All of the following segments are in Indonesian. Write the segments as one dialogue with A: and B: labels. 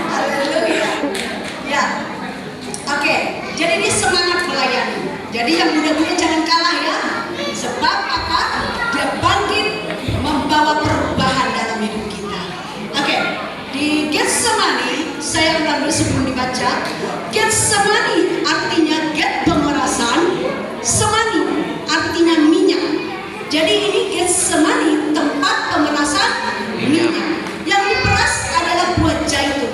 A: Haleluya. Ya. Oke, jadi ini semangat melayani. Jadi yang muda-muda jangan kalah ya. Sebab apa? Dia bangkit membawa perubahan dalam hidup kita. Oke, di Getsemani saya ulang dulu sebelum dibaca. Getsemani artinya get pemerasan, semani artinya minyak. Jadi ini Getsemani tempat pemerasan minyak. Yang diperas adalah buah zaitun.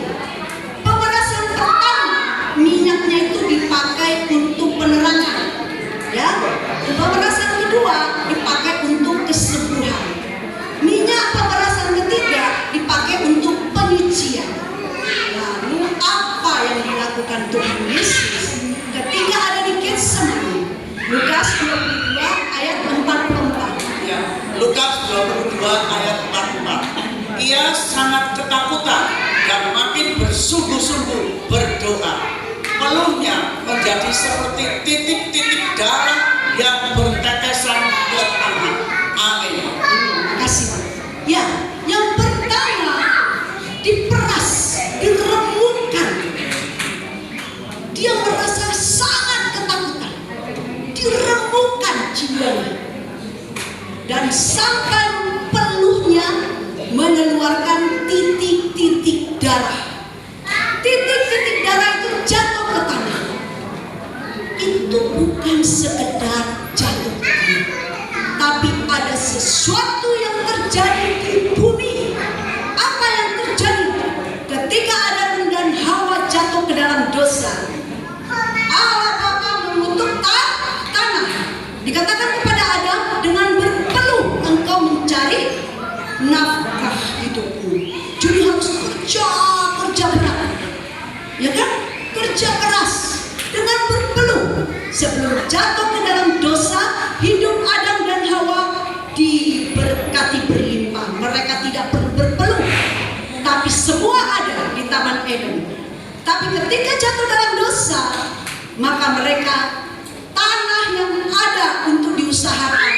A: Pemerasan pertama minyaknya itu dipakai untuk penerangan, ya. Pemerasan kedua dipakai untuk kesembuhan. Minyak pemerasan ketiga dipakai untuk penyucian. Lalu apa yang dilakukan Tuhan Yesus ketika ada di Getsemani? Lukas 22 ayat 44.
B: Ya, Lukas 22 ayat 44. Ia sangat ketakutan dan makin bersungguh-sungguh berdoa. Peluhnya menjadi seperti titik-titik darah yang bertetesan ke tanah. Amin.
A: Kasih. Ya, yang pertama diperas, diremukkan. Dia merasa sangat ketakutan, diremukkan jiwanya, dan sampai peluhnya mengeluarkan titik-titik darah. Titik-titik darah itu jatuh ke tanah. Itu bukan sekedar jatuh ke tanah, tapi ada sesuatu yang terjadi di bumi. Apa yang terjadi ketika Adam dan Hawa jatuh ke dalam dosa? Allah Bapa mengutuk tanah. Dikatakan kepada Adam, dengan berpeluh engkau mencari nafkah hidupmu. Jadi harus kerja berat, ya kan? Kerja keras dengan berpeluh. Sebelum jatuh ke dalam dosa, hidup Adam dan Hawa diberkati berlimpah. Mereka tidak perlu berpeluh, tapi semua ada di Taman Eden. Tapi ketika jatuh dalam dosa, maka mereka tanah yang ada untuk diusahakan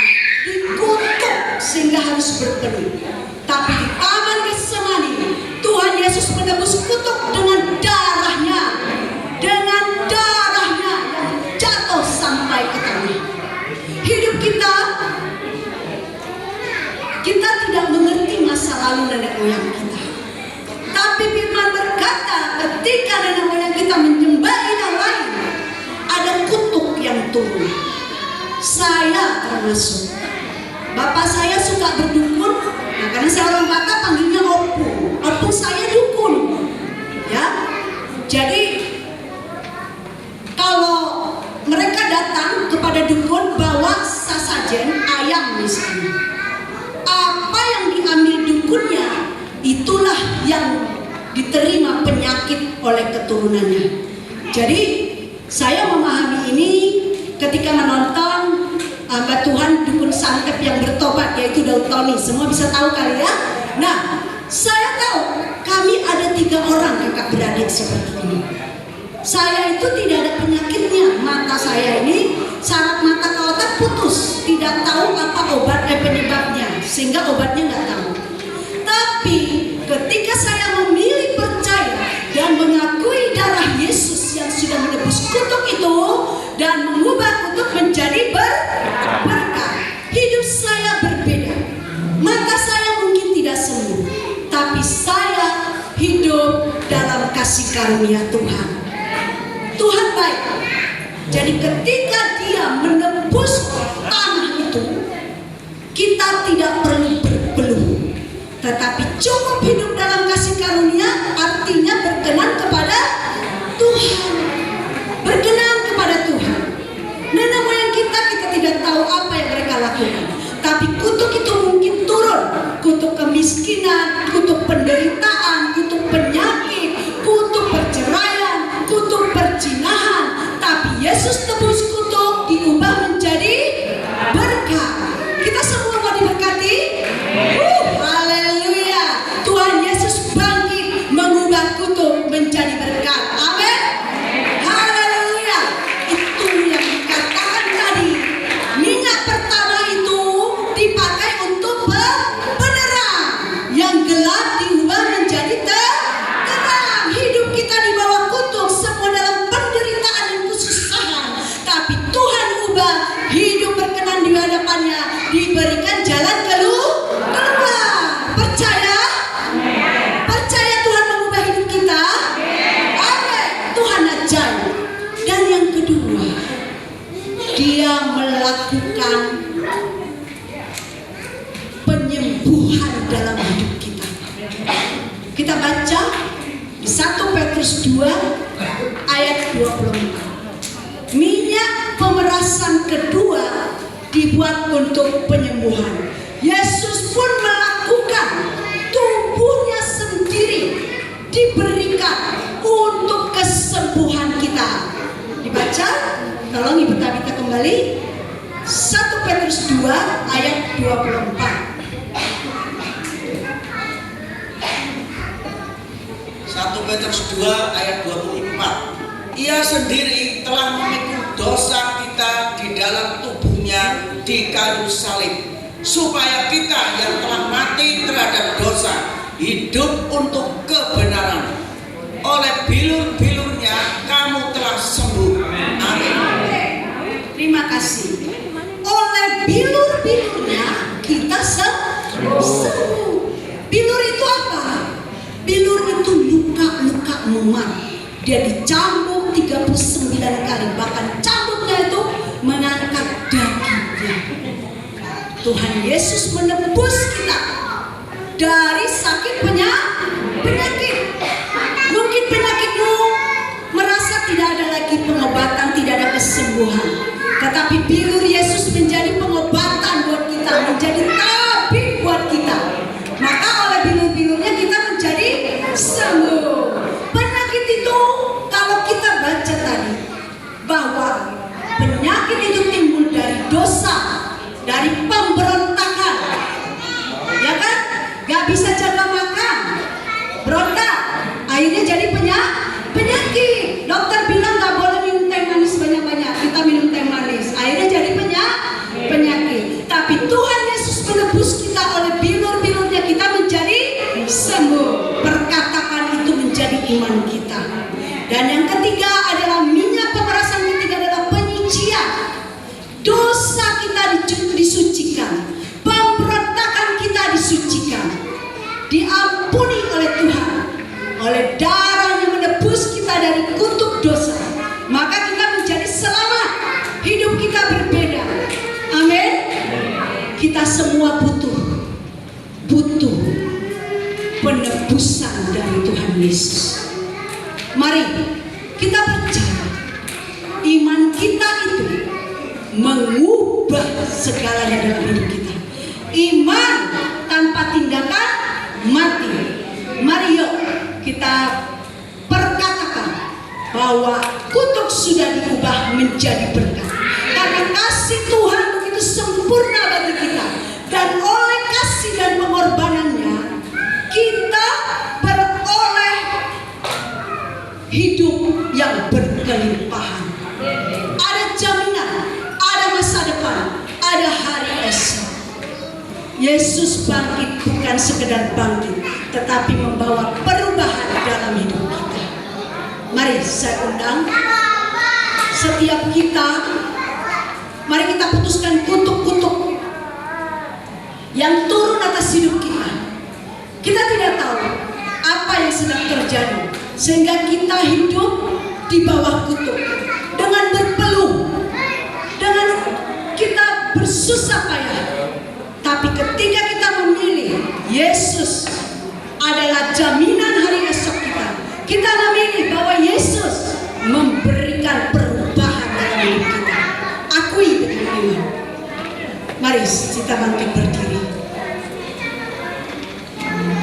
A: dikutuk sehingga harus berpeluh. Tapi di Taman Getsemani, Tuhan Yesus menebus kutuk dengan darahnya yang jatuh sampai ke tanah. Hidup kita tidak mengerti masa lalu nenek moyang kita. Tapi firman berkata, ketika nenek moyang kita menyembah ilah lain, ada kutuk yang turun. Saya termasuk. Bapak saya suka berdukun. Nah, karena saya orang Batak panggilnya opung. Opung saya dukun, ya. Jadi kalau mereka datang kepada dukun bawa sasajen ayam misalnya, apa yang diambil dukunnya itulah yang diterima penyakit oleh keturunannya. Jadi saya memahami ini ketika menonton hamba Tuhan dukun santet yang bertobat, yaitu Daud Tony. Semua bisa tahu kali ya. Nah, saya tahu kami ada 3 orang kakak beradik seperti ini. Saya itu tidak ada penyakitnya. Mata saya ini saraf mata ke otak putus, tidak tahu apa penyebabnya, sehingga obatnya nggak tahu. Tapi ketika saya memilih percaya dan mengakui darah Yesus yang sudah menebus kutuk itu dan mengubah kutuk menjadi berkah, hidup saya berbeda. Mata saya mungkin tidak sembuh, tapi saya hidup dalam kasih karunia Tuhan. Tuhan baik. Jadi ketika Dia menebus tanah itu, kita tidak perlu berpeluh, tetapi cukup hidup dalam kasih karunia. Artinya berkenan kepada Tuhan, berkenan kepada Tuhan. Nenek moyang kita tidak tahu apa yang mereka lakukan, tapi kutuk itu mungkin turun. Kutuk kemiskinan, kutuk penderitaan, kutuk penyakit, kutuk perceraian, kutuk perzinahan. Tapi Yesus tebus Dia melakukan penyembuhan dalam hidup kita. Kita baca di 1 Petrus 2 ayat 24. Minyak pemerasan kedua dibuat untuk penyembuhan. Yesus pun melakukan, tubuhnya sendiri diberikan untuk kesembuhan kita. Dibaca, tolong Ibu Tabita kembali. 1 Petrus 2 ayat 24.
B: 1 Petrus 2 ayat 24. Ia sendiri telah memikul dosa kita di dalam tubuhnya di kayu salib, supaya kita yang telah mati terhadap dosa hidup untuk kebenaran. Oleh bilur-bilurnya kamu telah sembuh. Amin.
A: Terima kasih. Oleh bilur-bilurnya kita sembuh. Bilur itu apa? Bilur itu luka-luka memar. Dia dicambuk 39 kali. Bahkan cambuknya itu mengangkat dagingnya. Tuhan Yesus menebus kita dari sakit penyakit. Mungkin penyakitmu merasa tidak ada lagi pengobatan, tidak ada kesembuhan. Tetapi bilur Yesus menjadi pengobatan buat kita, menjadi tabib buat kita. Maka oleh bilur-bilurnya kita menjadi sembuh. Penyakit itu kalau kita baca tadi bahwa penyakit itu timbul dari dosa, dari pemberontakan, ya kan? Gak bisa jaga makan, berontak, akhirnya jadi penyakit. Dokter bilang gak boleh minum teh manis banyak-banyak, kita minum teh manis, akhirnya jadi penyakit. Tapi Tuhan Yesus menebus kita, oleh bilur-bilurnya kita menjadi sembuh. Perkatakan itu menjadi iman kita. Dan yang ketiga adalah minyak pemerasan ketiga adalah penyucian. Dosa kita disucikan, pemberontakan kita disucikan, diampuni oleh Tuhan, oleh darah yang menebus kita dari kutuk dosa. Maka kita menjadi selamat, hidup kita berbeda. Amin. Kita semua butuh penebusan dari Tuhan Yesus. Mari kita percaya, iman kita itu mengubah segalanya dalam hidup kita. Iman tanpa tindakan mati. Mari yuk kita perkatakan bahwa kutuk sudah diubah menjadi berkat. Karena kasih Tuhan begitu sempurna bagi kita, dan oleh kasih dan pengorbanannya kita beroleh hidup yang berkelimpahan. Ada jaminan, ada masa depan, ada hari esok. Yesus bangkit bukan sekedar bangkit, tetapi membawa perubahan dalam hidup kita. Mari saya undang setiap kita, mari kita putuskan kutuk-kutuk yang turun atas hidup kita. Kita tidak tahu apa yang sedang terjadi, sehingga kita hidup di bawah kutuk dengan berpeluh, dengan kita bersusah payah. Tapi ketika kita memilih Yesus adalah jaminan hari esok kita, kita memilih bahwa Yesus memberikan perubahan dalam hidup kita. Akui dengan iman. Mari kita bangkit berdiri.